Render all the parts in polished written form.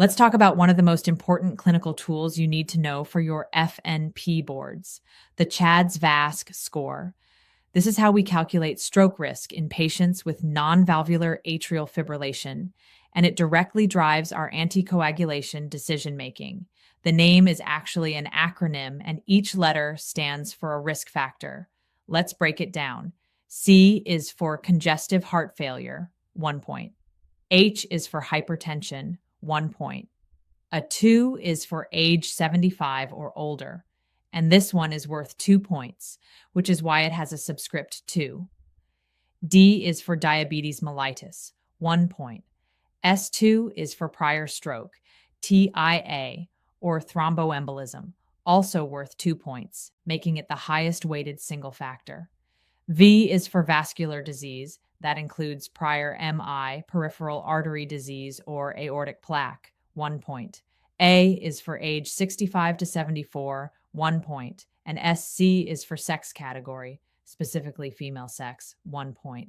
Let's talk about one of the most important clinical tools you need to know for your FNP boards, the CHA₂DS₂-VASc score. This is how we calculate stroke risk in patients with non-valvular atrial fibrillation, and it directly drives our anticoagulation decision-making. The name is actually an acronym, and each letter stands for a risk factor. Let's break it down. C is for congestive heart failure, 1 point. H is for hypertension, 1 point. A 2 is for age 75 or older, and this one is worth 2 points, which is why it has a subscript 2. D is for diabetes mellitus, 1 point. S2 is for prior stroke, TIA, or thromboembolism, also worth 2 points, making it the highest weighted single factor. V is for vascular disease. That includes prior MI, peripheral artery disease, or aortic plaque, 1 point. A is for age 65 to 74, 1 point. And SC is for sex category, specifically female sex, 1 point.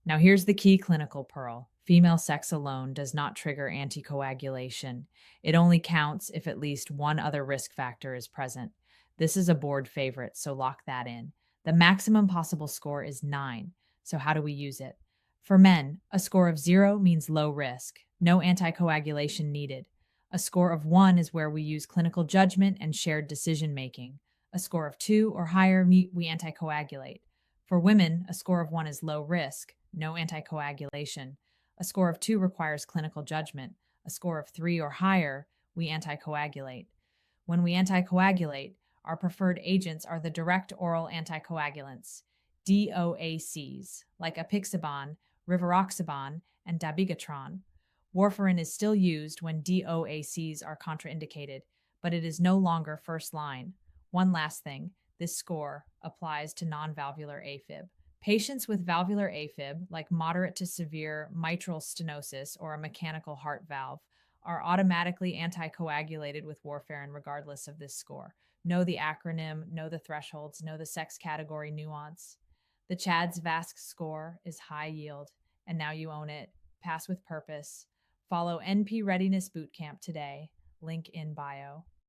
Now here's the key clinical pearl. Female sex alone does not trigger anticoagulation. It only counts if at least one other risk factor is present. This is a board favorite, so lock that in. The maximum possible score is 9. So how do we use it? For men, a score of 0 means low risk, no anticoagulation needed. A score of 1 is where we use clinical judgment and shared decision-making. A score of 2 or higher, we anticoagulate. For women, a score of 1 is low risk, no anticoagulation. A score of 2 requires clinical judgment. A score of 3 or higher, we anticoagulate. When we anticoagulate, our preferred agents are the direct oral anticoagulants, DOACs, like apixaban, rivaroxaban, and dabigatran. Warfarin is still used when DOACs are contraindicated, but it is no longer first line. One last thing, this score applies to non-valvular A-Fib. Patients with valvular A-Fib, like moderate to severe mitral stenosis or a mechanical heart valve, are automatically anticoagulated with warfarin regardless of this score. Know the acronym, know the thresholds, know the sex category nuance. The CHA₂DS₂-VASc score is high yield, and now you own it. Pass with purpose. Follow NP Readiness Bootcamp today. Link in bio.